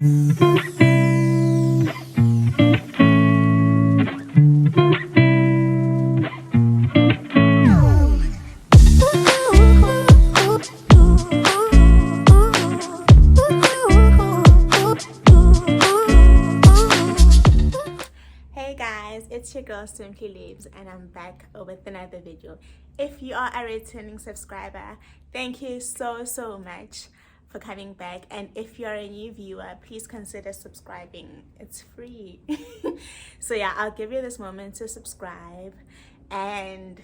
Hey guys, it's your girl Simply Lebz and I'm back with another video. If you are a returning subscriber, thank you so much for coming back, and if you're a new viewer, please consider subscribing. It's free. So yeah, I'll give you this moment to subscribe, and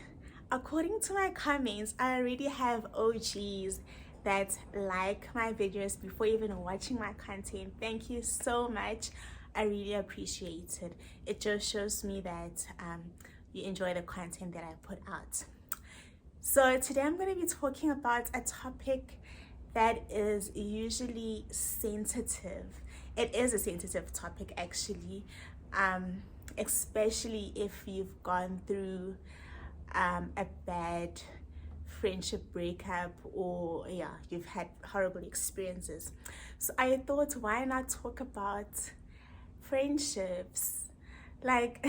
according to my comments, I already have OGs that like my videos before even watching my content. Thank you so much. I really appreciate it. It just shows me that you enjoy the content that I put out. So today I'm going to be talking about a topic that is usually sensitive. It is a sensitive topic actually, especially if you've gone through a bad friendship breakup, or you've had horrible experiences. So I thought, why not talk about friendships? Like,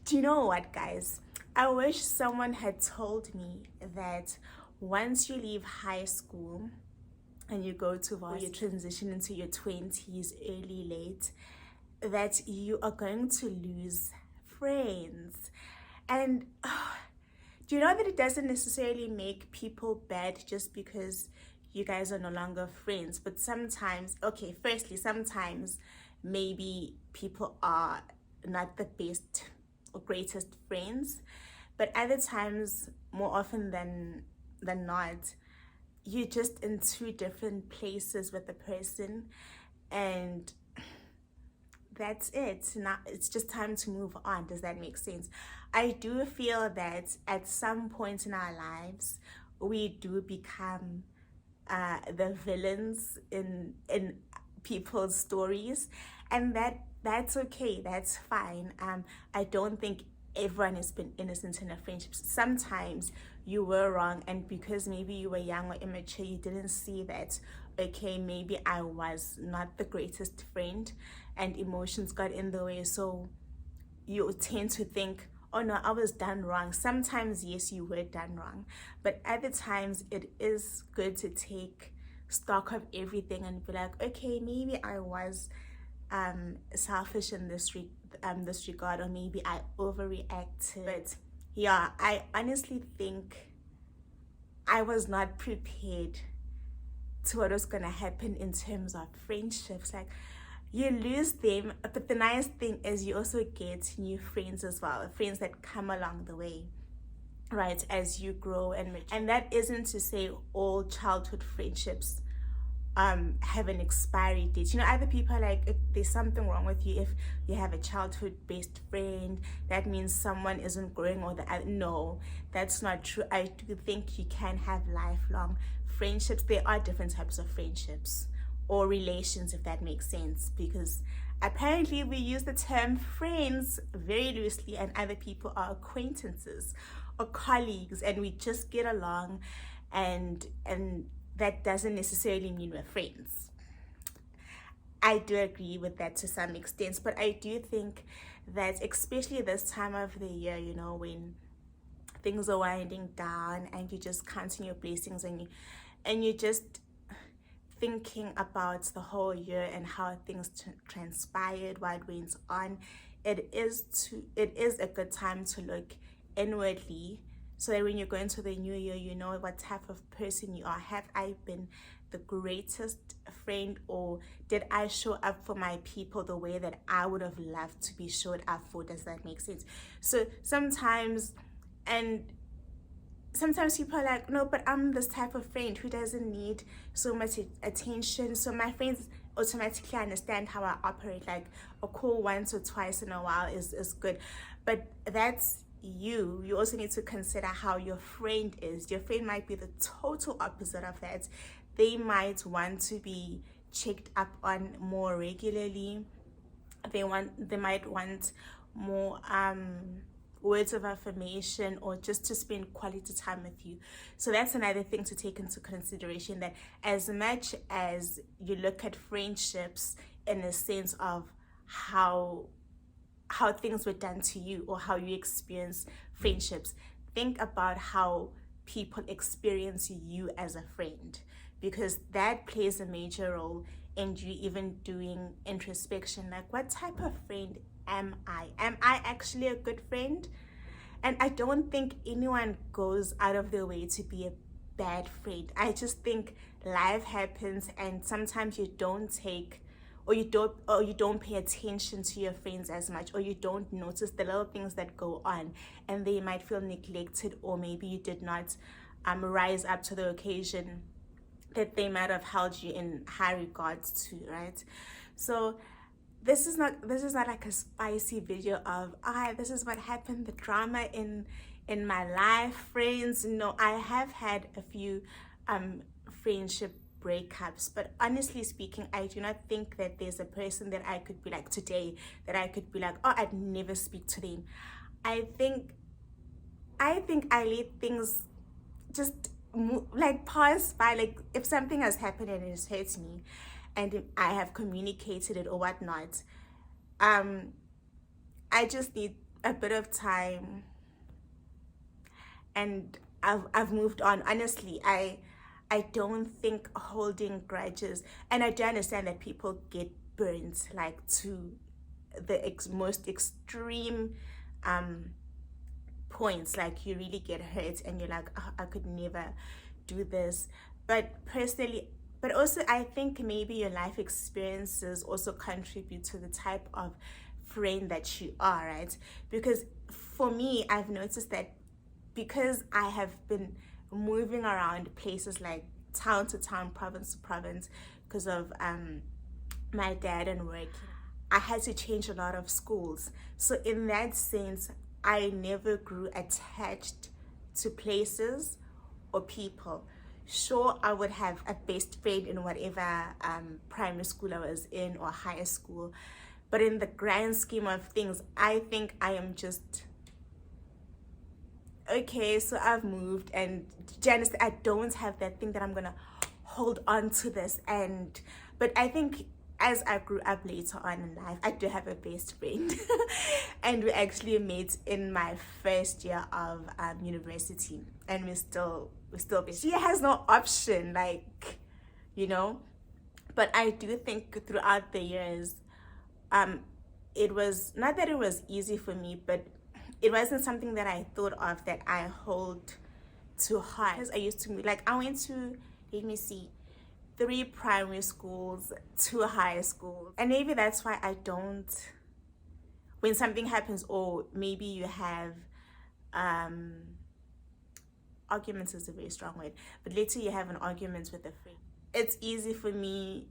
do you know what, guys? I wish someone had told me that once you leave high school and you go to or you transition into your 20s, early, late, that you are going to lose friends. And do you know that it doesn't necessarily make people bad just because you guys are no longer friends? But sometimes, okay, firstly, sometimes maybe people are not the best or greatest friends, but other times, more often than not, you're just in two different places with the person, and that's it. Now it's just time to move on. Does that make sense? I do feel that at some point in our lives we do become the villains in people's stories, and that's okay, that's fine. I don't think everyone has been innocent in a friendship. Sometimes you were wrong, and because maybe you were young or immature, you didn't see that, okay, maybe I was not the greatest friend and emotions got in the way, so you tend to think, oh no, I was done wrong. Sometimes, yes, you were done wrong, but other times it is good to take stock of everything and be like, okay, maybe I was selfish in this regard, or maybe I overreacted. But yeah, I honestly think I was not prepared to what was gonna happen in terms of friendships. Like, you lose them, but the nice thing is you also get new friends as well, friends that come along the way, right, as you grow and mature. And that isn't to say all childhood friendships have an expiry date. You know, other people are like, if there's something wrong with you if you have a childhood best friend, that means someone isn't growing, or that. No, that's not true. I do think you can have lifelong friendships. There are different types of friendships or relations, if that makes sense, because apparently we use the term friends very loosely, and other people are acquaintances or colleagues, and we just get along, and that doesn't necessarily mean we're friends. I do agree with that to some extent, but I do think that especially this time of the year, you know, when things are winding down and you just counting your blessings, and you just thinking about the whole year and how things transpired, what went on, it is a good time to look inwardly, so that when you go into the new year, you know what type of person you are. Have I been the greatest friend, or did I show up for my people the way that I would have loved to be showed up for? Does that make sense? So sometimes people are like, no, but I'm this type of friend who doesn't need so much attention, so my friends automatically understand how I operate. Like, a call once or twice in a while is good, but that's you. You also need to consider how your friend is. Your friend might be the total opposite of that. They might want to be checked up on more regularly. They might want more words of affirmation or just to spend quality time with you. So that's another thing to take into consideration, that as much as you look at friendships in a sense of how things were done to you or how you experience friendships, think about how people experience you as a friend, because that plays a major role in you even doing introspection. Like, what type of friend am I? Am I actually a good friend? And I don't think anyone goes out of their way to be a bad friend. I just think life happens, and sometimes you don't take, or you don't pay attention to your friends as much, or you don't notice the little things that go on, and they might feel neglected, or maybe you did not rise up to the occasion that they might have held you in high regards to, right? So this is not like a spicy video of this is what happened, the drama in my life, friends. No, I have had a few friendship breakups, but honestly speaking, I do not think that there's a person that I could be like today that I could be like, oh, I'd never speak to them. I think I let things just like pass by. Like, if something has happened and it has hurt me and I have communicated it or whatnot, I just need a bit of time, and I've moved on. Honestly, I don't think holding grudges, and I do understand that people get burnt like to the most extreme points, like you really get hurt and you're like, oh, I could never do this. But personally, but also I think maybe your life experiences also contribute to the type of friend that you are, right? Because for me, I've noticed that because I have been moving around places like town to town, province to province, because of my dad and work, I had to change a lot of schools. So in that sense, I never grew attached to places or people. Sure, I would have a best friend in whatever primary school I was in or higher school, but in the grand scheme of things, I think I am just okay. So I've moved, and Janice, I don't have that thing that I'm gonna hold on to this. But I think as I grew up later on in life, I do have a best friend and we actually met in my first year of university, and we're still best. She has no option, like, you know. But I do think throughout the years, it was not that it was easy for me, but it wasn't something that I thought of that I hold to heart. Because I used to, like, I went to, let me see, 3 primary schools, 2 high schools. And maybe that's why I don't, when something happens, or maybe you have, arguments is a very strong word, but let's say you have an argument with a friend. It's easy for me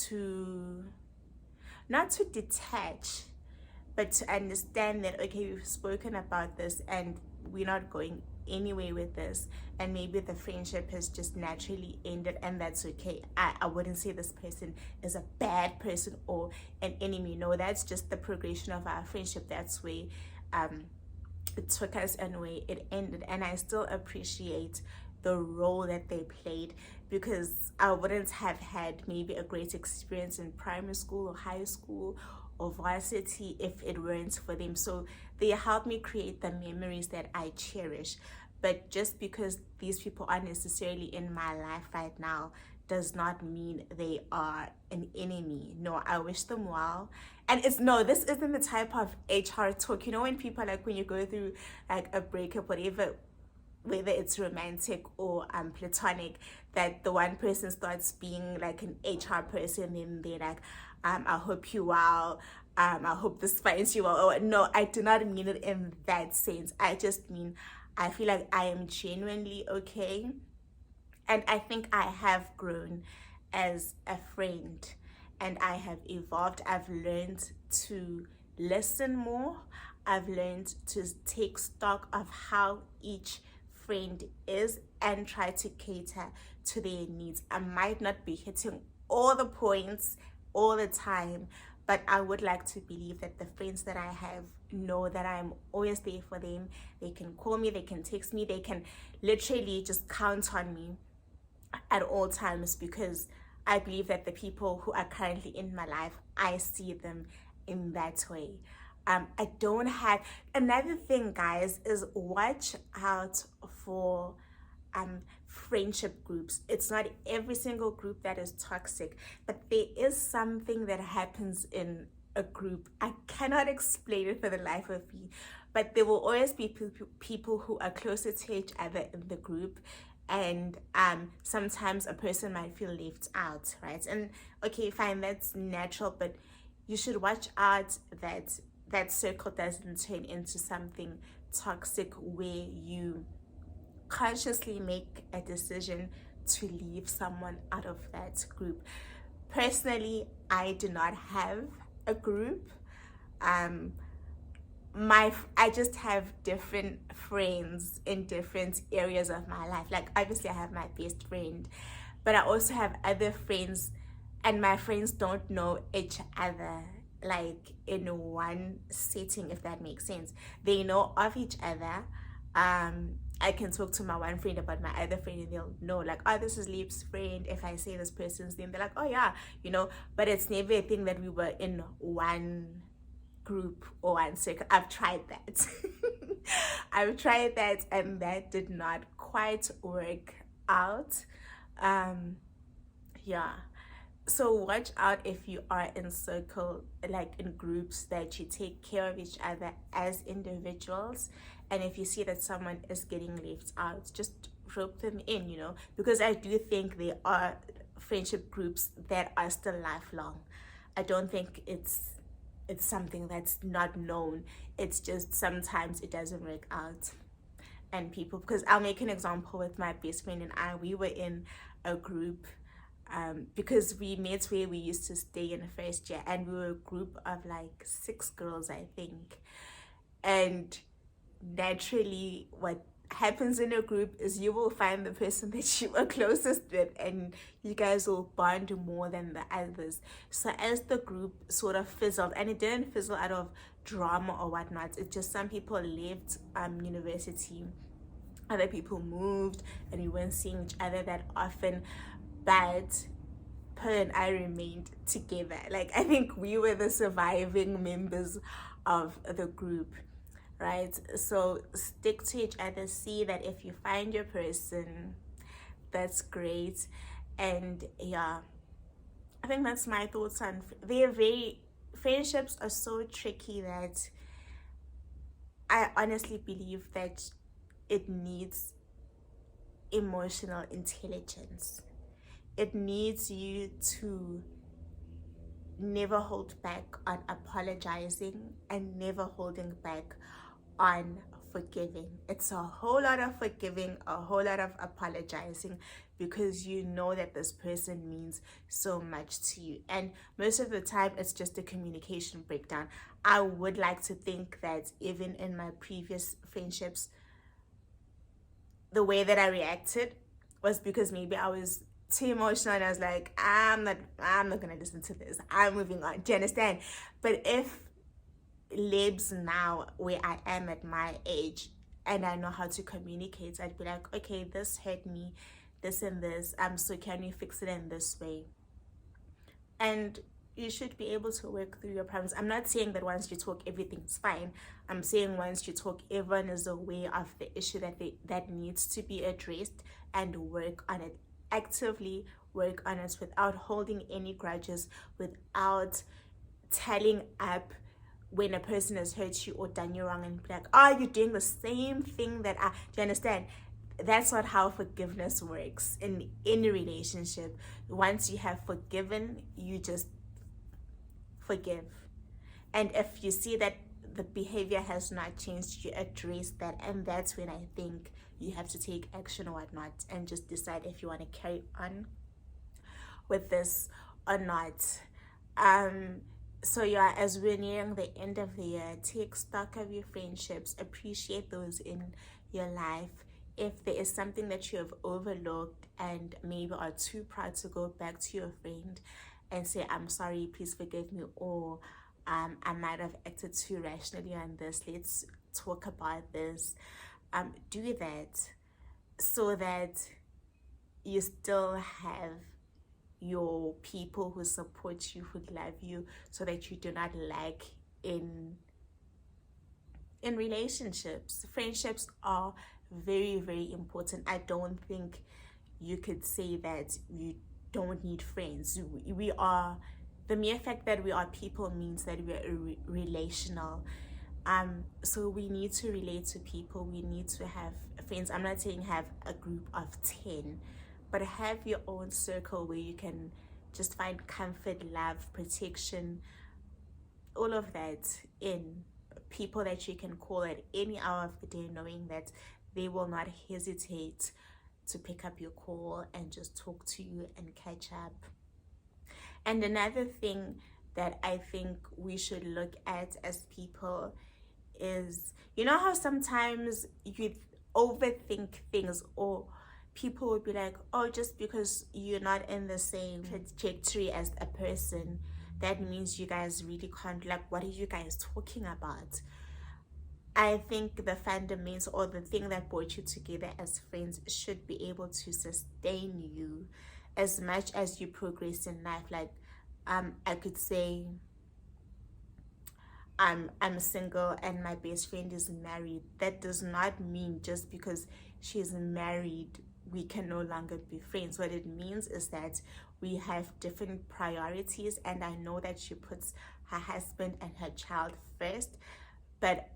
to, not to detach, but to understand that, okay, we've spoken about this and we're not going anywhere with this, and maybe the friendship has just naturally ended, and that's okay. I wouldn't say this person is a bad person or an enemy. No, that's just the progression of our friendship. That's where it took us and where it ended, and I still appreciate the role that they played, because I wouldn't have had maybe a great experience in primary school or high school or varsity if it weren't for them. So they helped me create the memories that I cherish. But just because these people aren't necessarily in my life right now does not mean they are an enemy. No, I wish them well. And it's, no, this isn't the type of HR talk. You know, when people, like, when you go through like a breakup, whatever, whether it's romantic or platonic, that the one person starts being like an HR person, and they're like, I hope you well, I hope this finds you well. Oh, no, I do not mean it in that sense. I just mean, I feel like I am genuinely okay, and I think I have grown as a friend, and I have evolved. I've learned to listen more. I've learned to take stock of how each friend is and try to cater to their needs. I might not be hitting all the points all the time, but I would like to believe that the friends that I have know that I'm always there for them. They can call me, they can text me, they can literally just count on me at all times, because I believe that the people who are currently in my life, I see them in that way. I don't have, another thing, guys, is watch out for friendship groups. It's not every single group that is toxic, but there is something that happens in a group. I cannot explain it for the life of me, but there will always be people who are closer to each other in the group, and sometimes a person might feel left out, right? And okay, fine, that's natural, but you should watch out that that circle doesn't turn into something toxic where you consciously make a decision to leave someone out of that group. Personally, I do not have a group. I just have different friends in different areas of my life. Like, obviously I have my best friend, but I also have other friends, and my friends don't know each other like in one setting, if that makes sense. They know of each other. I can talk to my one friend about my other friend, and they'll know, like, oh, this is Leb's friend. If I say this person's name, they're like, oh yeah, you know. But it's never a thing that we were in one group or one circle. I've tried that. I've tried that, and that did not quite work out. Yeah. So watch out if you are in circle, like in groups, that you take care of each other as individuals. And if you see that someone is getting left out, just rope them in, you know, because I do think there are friendship groups that are still lifelong. I don't think it's something that's not known. It's just sometimes it doesn't work out. And people, because I'll make an example with my best friend and I, we were in a group because we met where we used to stay in the first year, and we were a group of like 6 girls, I think. And naturally, what happens in a group is you will find the person that you are closest with, and you guys will bond more than the others. So as the group sort of fizzled, and it didn't fizzle out of drama or whatnot, it's just some people left university, other people moved, and we weren't seeing each other that often. But Per and I remained together. Like, I think we were the surviving members of the group, right? So stick to each other. See that if you find your person, that's great. And yeah, I think that's my thoughts on friendships are so tricky that I honestly believe that it needs emotional intelligence. It needs you to never hold back on apologizing and never holding back on forgiving. It's a whole lot of forgiving, a whole lot of apologizing, because you know that this person means so much to you. And most of the time, it's just a communication breakdown. I would like to think that even in my previous friendships, the way that I reacted was because maybe I was too emotional, and I was like, I'm not gonna listen to this, I'm moving on. Do you understand? But if Lebz now, where I am at my age, and I know how to communicate, I'd be like, okay, this hurt me, this and this, so can you fix it in this way? And you should be able to work through your problems. I'm not saying that once you talk, everything's fine. I'm saying once you talk, everyone is aware of the issue that needs to be addressed, and work on it. Actively work on it without holding any grudges, without telling up when a person has hurt you or done you wrong, and be like, oh, you're doing the same thing that do you understand? That's not how forgiveness works in any relationship. Once you have forgiven, you just forgive. And if you see that the behavior has not changed, you address that, and that's when I think you have to take action or whatnot, and just decide if you want to carry on with this or not. So yeah, as we're nearing the end of the year, take stock of your friendships, appreciate those in your life. If there is something that you have overlooked and maybe are too proud to go back to your friend, and say, I'm sorry, please forgive me, or I might have acted too rationally on this, let's talk about this. Do that so that you still have your people who support you, who love you, so that you do not lack in relationships. Friendships are very, very important. I don't think you could say that you don't need friends. We are, the mere fact that we are people means that we are relational. So we need to relate to people. We need to have friends. I'm not saying have a group of 10, but have your own circle where you can just find comfort, love, protection, all of that in people that you can call at any hour of the day, knowing that they will not hesitate to pick up your call and just talk to you and catch up. And another thing that I think we should look at as people is, you know how sometimes you overthink things, or people would be like, oh, just because you're not in the same trajectory as a person, that means you guys really can't, like, what are you guys talking about? I think the fundamentals, or the thing that brought you together as friends, should be able to sustain you as much as you progress in life. Like, I could say I'm single and my best friend is married. That does not mean just because she's married we can no longer be friends. What it means is that we have different priorities, and I know that she puts her husband and her child first, but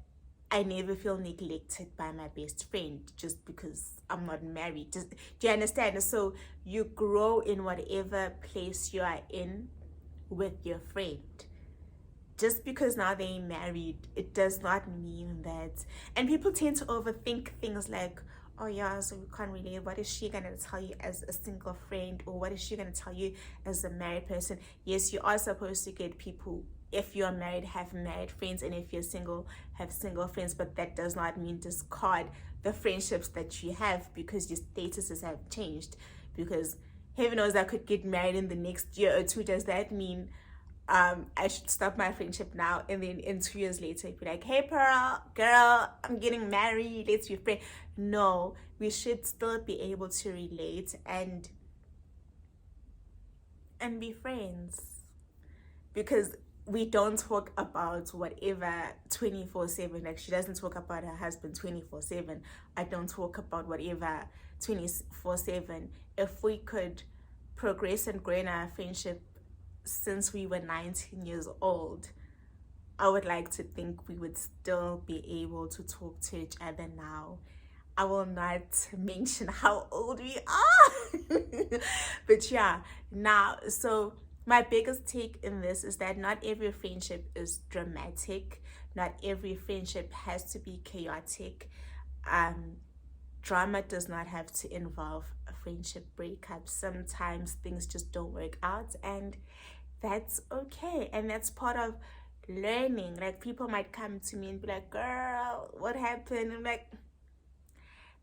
I never feel neglected by my best friend just because I'm not married. Do you understand? So you grow in whatever place you are in with your friend. Just because now they're married, it does not mean that. And people tend to overthink things like, oh yeah, so we can't relate. What is she gonna tell you as a single friend, or what is she gonna tell you as a married person? Yes, you are supposed to get people, if you're married, have married friends, and if you're single, have single friends, but that does not mean discard the friendships that you have because your statuses have changed. Because heaven knows I could get married in the next year or two. Does that mean I should stop my friendship now, and then in 2 years later be like, hey Pearl, girl, I'm getting married, let's be friends? No, we should still be able to relate and be friends, because we don't talk about whatever 24/7. Like, she doesn't talk about her husband 24/7. I don't talk about whatever 24/7. If we could progress and grow in our friendship since we were 19 years old, I would like to think we would still be able to talk to each other now. I will not mention how old we are. But yeah, now, so my biggest take in this is that not every friendship is dramatic. Not every friendship has to be chaotic. Drama does not have to involve a friendship breakup. Sometimes things just don't work out, and that's okay. And that's part of learning. Like, people might come to me and be like, girl, what happened? I'm like,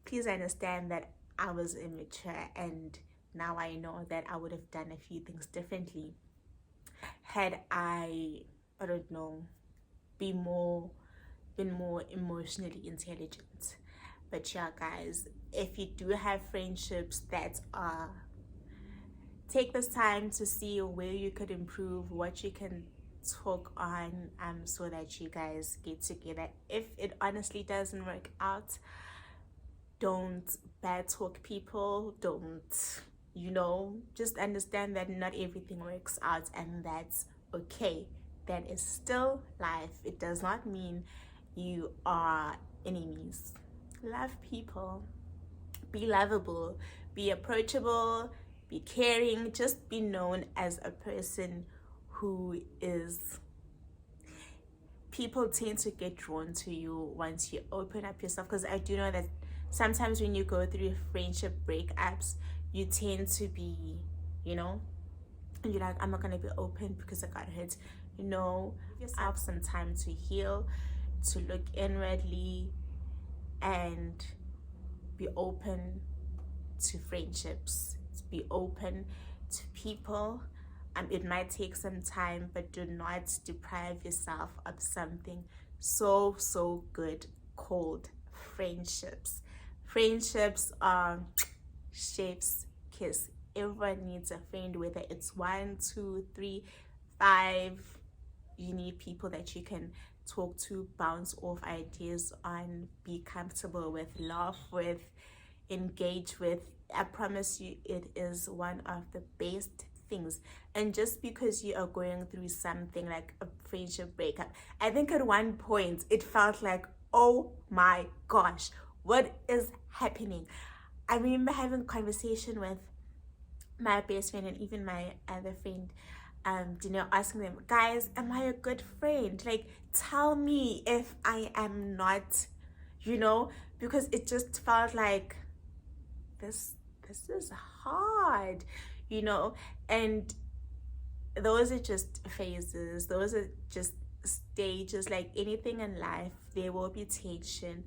please understand that I was immature, and now I know that I would have done a few things differently had I don't know, been more emotionally intelligent. But yeah, guys, if you do have friendships that are, take this time to see where you could improve, what you can talk on, so that you guys get together. If it honestly doesn't work out, don't bad talk people. Don't, just understand that not everything works out, and that's okay. That is still life. It does not mean you are enemies. Love people, be lovable, be approachable, be caring, just be known as a person who is, people tend to get drawn to you once you open up yourself. Because I do know that sometimes when you go through friendship breakups, you tend to be, and you're like, I'm not gonna be open because I got hurt. Give yourself some time to heal, to look inwardly, and be open to friendships, to be open to people. It might take some time, but do not deprive yourself of something so good called friendships. Friendships are chef's kiss. Everyone needs a friend, whether it's 1, 2, 3, 5. You need people that you can talk to, bounce off ideas on, be comfortable with, laugh with, engage with. I promise you, it is one of the best things. And just because you are going through something like a friendship breakup, I think at one point it felt like, oh my gosh, what is happening? I remember having a conversation with my best friend and even my other friend, asking them, guys, am I a good friend? Like, tell me if I am not, because it just felt like this is hard, and those are just phases, those are just stages. Like anything in life, there will be tension,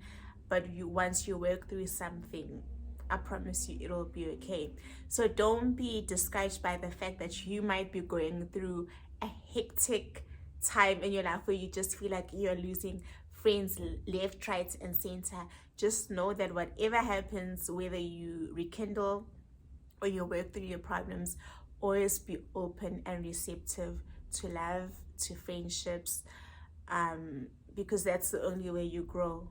but once you work through something, I promise you it'll be okay. So don't be discouraged by the fact that you might be going through a hectic time in your life where you just feel like you're losing friends left, right, and center. Just know that whatever happens, whether you rekindle or you work through your problems, always be open and receptive to love, to friendships, because that's the only way you grow.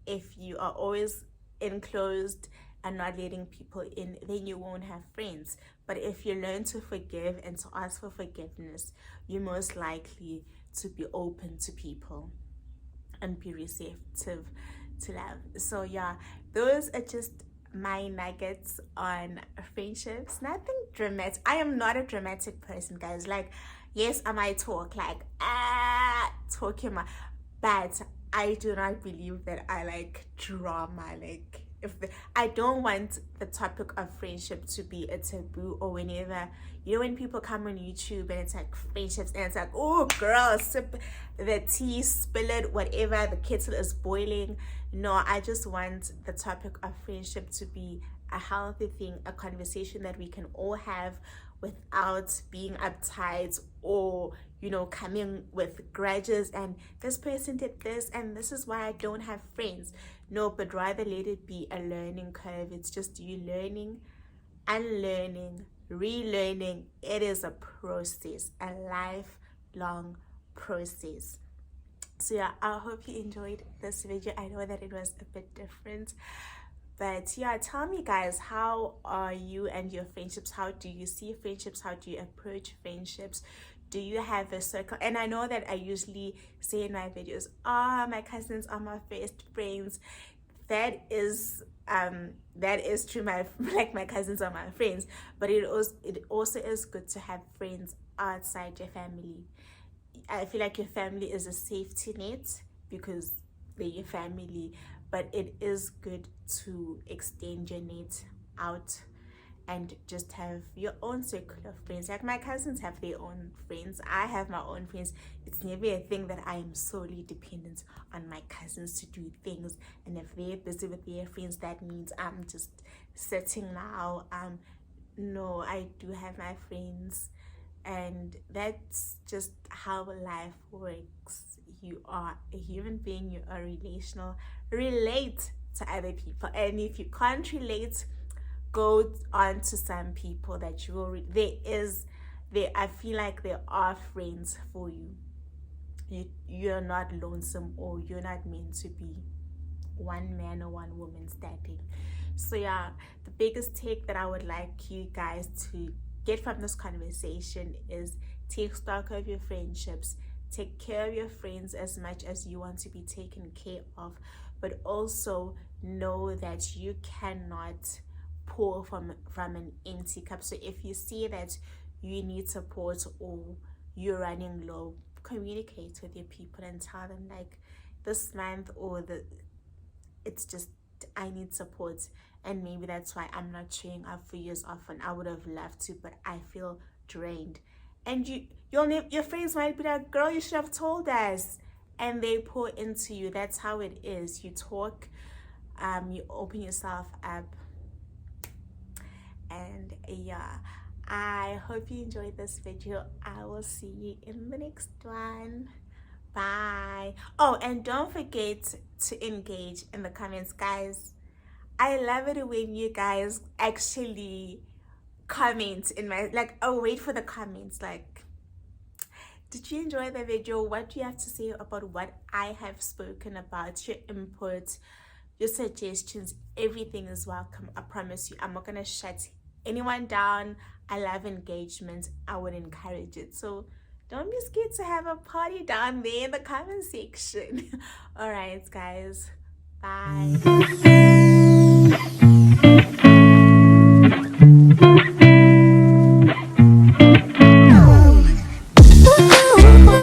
If you are always enclosed and not letting people in, then you won't have friends. But if you learn to forgive and to ask for forgiveness, you're most likely to be open to people and be receptive to love. So yeah, those are just my nuggets on friendships. Nothing dramatic. I am not a dramatic person, guys. Like, yes, I might talk like talking my, but I do not believe that I like drama. Like, I don't want the topic of friendship to be a taboo, or whenever, when people come on YouTube and it's like friendships and it's like, oh girl, sip the tea, spill it, whatever, the kettle is boiling. No, I just want the topic of friendship to be a healthy thing, a conversation that we can all have without being uptight or coming with grudges and this person did this and this is why I don't have friends. No, but rather let it be a learning curve. It's just you learning, unlearning, relearning. It is a process, a lifelong process. So yeah, I hope you enjoyed this video. I know that it was a bit different, but yeah, tell me guys, how are you and your friendships? How do you see friendships? How do you approach friendships? Do you have a circle? And I know that I usually say in my videos, my cousins are my best friends. That is true. My cousins are my friends, but it also is good to have friends outside your family. I feel like your family is a safety net because they're your family, but it is good to extend your net out and just have your own circle of friends. Like my cousins have their own friends, I have my own friends. It's never a thing that I am solely dependent on my cousins to do things, and if they're busy with their friends, that means I'm just sitting now. No, I do have my friends, and that's just how life works. You are a human being, you are relational. Relate to other people, and if you can't relate, go on to some people that you will I feel like there are friends for you. You're not lonesome, or you're not meant to be one man or one woman standing. So yeah, the biggest take that I would like you guys to get from this conversation is take stock of your friendships. Take care of your friends as much as you want to be taken care of, but also know that you cannot pour from an empty cup. So if you see that you need support or you're running low, communicate with your people and tell them, like, this month it's just I need support, and maybe that's why I'm not showing up for you as often. I would have loved to, but I feel drained. And your friends might be like, girl, you should have told us, and they pour into you. That's how it is. You talk, you open yourself up. And yeah, I hope you enjoyed this video. I will see you in the next one. Bye. Oh, and don't forget to engage in the comments, guys. I love it when you guys actually comment in my, like, oh, wait for the comments. Like, did you enjoy the video? What do you have to say about what I have spoken about? Your input, your suggestions, everything is welcome. I promise you, I'm not gonna shut anyone down. I love engagement. I would encourage it. So don't be scared to have a party down there in the comment section. All right, guys. Bye.